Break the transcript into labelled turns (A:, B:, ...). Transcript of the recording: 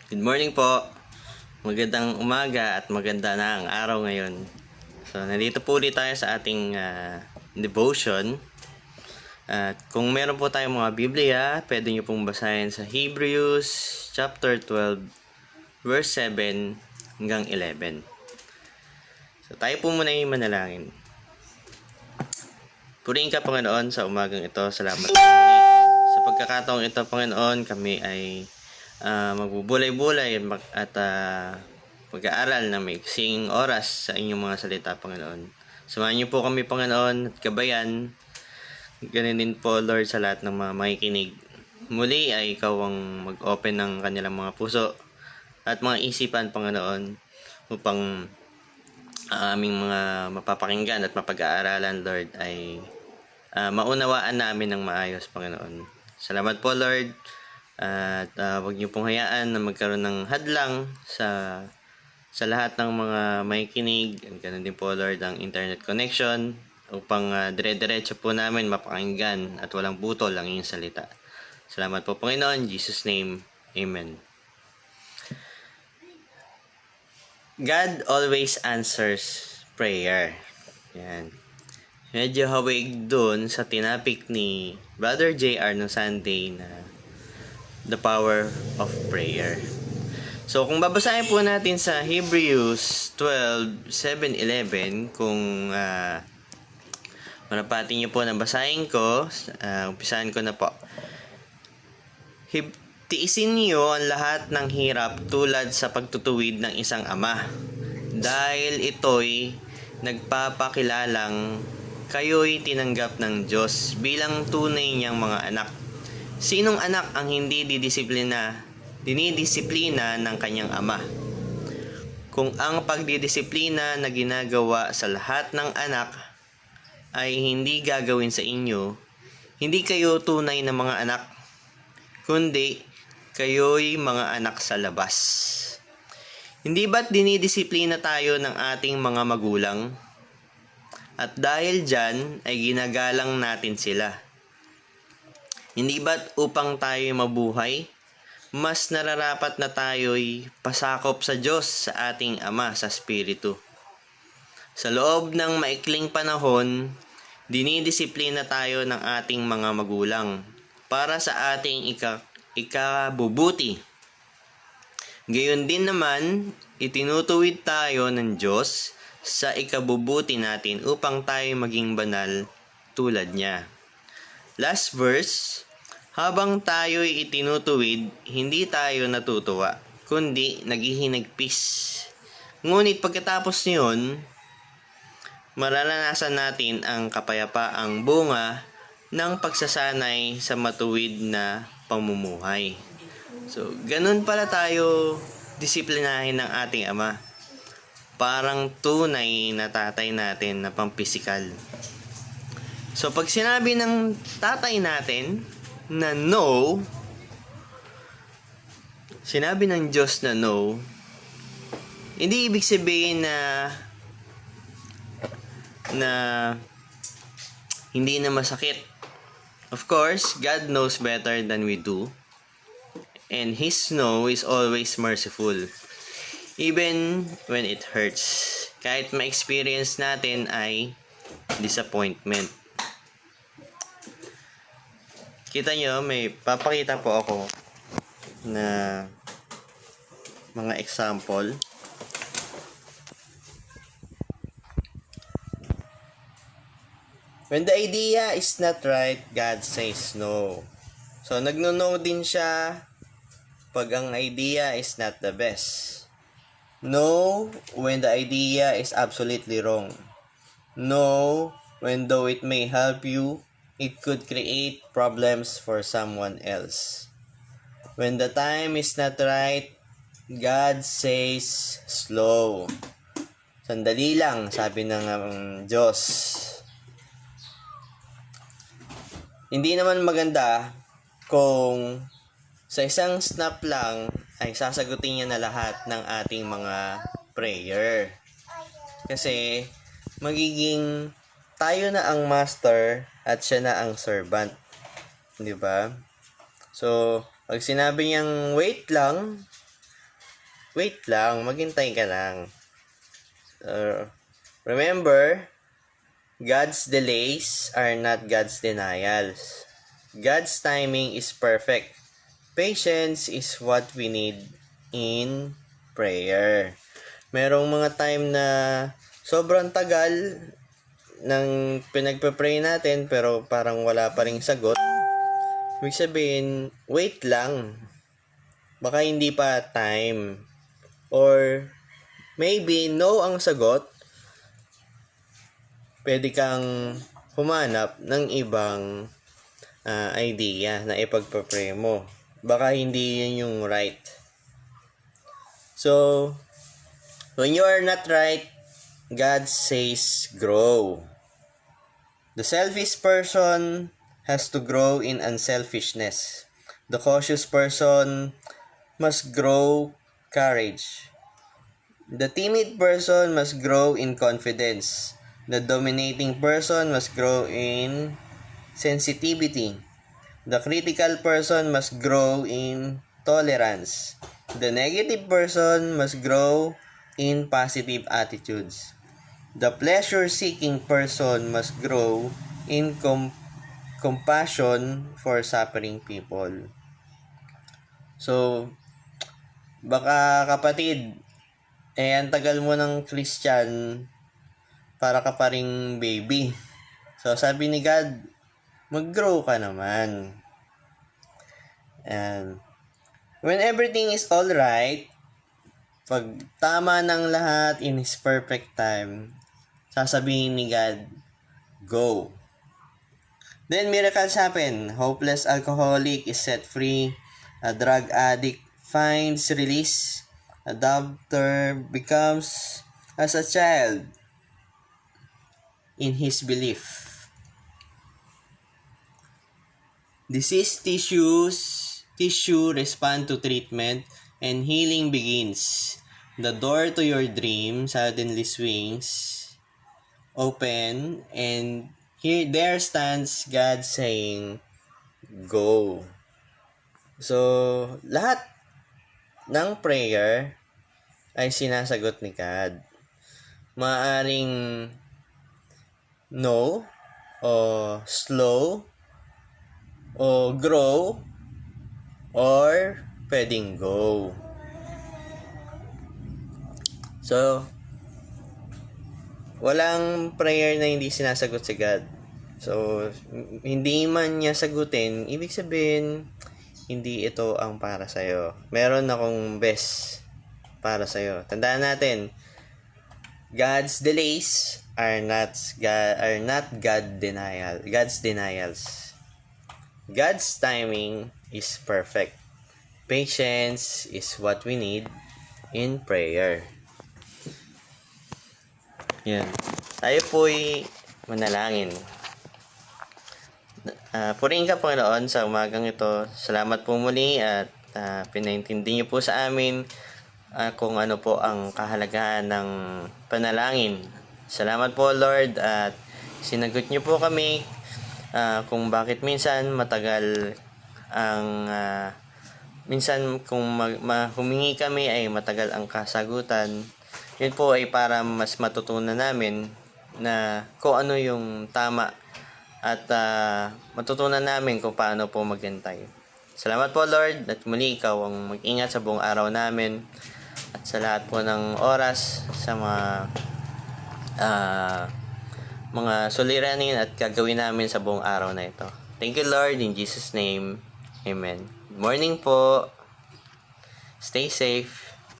A: Good morning po. Magandang umaga at maganda na ang araw ngayon. So, nandito po ulit tayo sa ating devotion. At kung meron po tayong mga Biblia, pwede nyo pong basahin sa Hebrews chapter 12, verse 7 hanggang 11. So, tayo po muna yung manalangin. Purihin ka, Panginoon, sa umagang ito. Salamat po muli. Sa pagkakataong ito, Panginoon, kami ay magbubulay-bulay at mag-aaral na may kasing oras sa inyong mga salita, Panginoon. Samahan niyo po kami, Panginoon, at gabayan. Ganun din po, Lord, sa lahat ng mga makikinig. Muli ay ikaw ang mag-open ng kanilang mga puso at mga isipan, Panginoon, upang aming mga mapapakinggan at mapag-aaralan, Lord, ay maunawaan namin ng maayos, Panginoon. Salamat po, Lord. At huwag niyo pong hayaan na magkaroon ng hadlang sa lahat ng mga makikinig. Ganun din po, Lord, ang internet connection upang dire-diretso po namin mapakinggan at walang butol ang iyong salita. Salamat po, Panginoon. In Jesus' name, Amen. God always answers prayer. Yan. Medyo hawig dun sa tinapik ni Brother JR no Sunday na the power of prayer. So, kung babasahin po natin sa Hebrews 12, 7, 11, kung manapati niyo po na basahin ko, umpisahan ko na po. Tiisin niyo ang lahat ng hirap tulad sa pagtutuwid ng isang ama, dahil ito'y nagpapakilalang kayo'y tinanggap ng Diyos bilang tunay niyang mga anak. Sinong anak ang hindi dinidisiplina ng kanyang ama? Kung ang pagdidisiplina na ginagawa sa lahat ng anak ay hindi gagawin sa inyo, hindi kayo tunay na mga anak, kundi kayo'y mga anak sa labas. Hindi ba't dinidisiplina tayo ng ating mga magulang? At dahil dyan ay ginagalang natin sila. Hindi ba't upang tayo mabuhay, mas nararapat na tayo'y pasakop sa Diyos sa ating Ama sa Espiritu. Sa loob ng maikling panahon, dinidisiplina tayo ng ating mga magulang para sa ating ikabubuti. Gayon din naman, itinutuwid tayo ng Diyos sa ikabubuti natin upang tayo maging banal tulad niya. Last verse, habang tayo'y itinutuwid, hindi tayo natutuwa, kundi naghihinagpis. Ngunit pagkatapos niyon, mararanasan natin ang kapayapaang bunga ng pagsasanay sa matuwid na pamumuhay. So, ganun pala tayo disiplinahin ng ating Ama. Parang tunay na tatay natin na pampisikal. So, pag sinabi ng tatay natin na no, sinabi ng Diyos na no, hindi ibig sabihin na hindi na masakit. Of course, God knows better than we do. And His no is always merciful. Even when it hurts. Kahit ma-experience natin ay disappointment. Kita nyo, may papakita po ako na mga example. When the idea is not right, God says no. So, nagno-no din siya pag ang idea is not the best. No, when the idea is absolutely wrong. No, when though it may help you, it could create problems for someone else. When the time is not right, God says slow. Sandali lang, sabi ng Diyos. Hindi naman maganda kung sa isang snap lang ay sasagutin niya na lahat ng ating mga prayer. Kasi magiging tayo na ang master at siya na ang servant. Di ba? So, pag sinabi niyang wait lang, wait lang, maghintay ka lang. Remember, God's delays are not God's denials. God's timing is perfect. Patience is what we need in prayer. Merong mga time na sobrang tagal ng pinagpe-pray natin pero parang wala pa ring sagot. Ibig sabihin, wait lang. Baka hindi pa time. Or maybe no ang sagot. Pwede kang humanap ng ibang idea na ipagpe-pray mo. Baka hindi yun yung right. So, when you are not right, God says grow. The selfish person has to grow in unselfishness. The cautious person must grow courage. The timid person must grow in confidence. The dominating person must grow in sensitivity. The critical person must grow in tolerance. The negative person must grow in positive attitudes. The pleasure-seeking person must grow in compassion for suffering people. So, baka kapatid, ang tagal mo ng Christian, para ka pa ring baby. So, sabi ni God, mag-grow ka naman. And when everything is all right, pag tama ng lahat in His perfect time, sasabihin ni God, go. Then miracles happen. Hopeless alcoholic is set free. A drug addict finds release. A doubter becomes as a child in his belief. Diseased tissue respond to treatment and healing begins. The door to your dream suddenly swings open and there stands God saying, go. So, lahat ng prayer ay sinasagot ni God. Maaring no, o slow, o grow, or pwedeng go. So, walang prayer na hindi sinasagot si God. So, hindi man niya sagutin, ibig sabihin, hindi ito ang para sa'yo. Meron akong best para sa'yo. Tandaan natin, God's delays are not God's denials. God's timing is perfect. Patience is what we need in prayer. Yan. Tayo po'y manalangin. Purihin ka, Panginoon, sa umagang ito. Salamat po muli at pinaintindi niyo po sa amin kung ano po ang kahalagahan ng panalangin. Salamat po, Lord, at sinagot niyo po kami kung bakit minsan matagal ang minsan kung humingi kami ay matagal ang kasagutan. Yun po ay para mas matutunan namin na kung ano yung tama at matutunan namin kung paano po maghintay. Salamat po, Lord, at muli ikaw ang mag-ingat sa buong araw namin at sa lahat po ng oras sa mga suliranin at gagawin namin sa buong araw na ito. Thank you, Lord, in Jesus' name. Amen. Good morning po. Stay safe.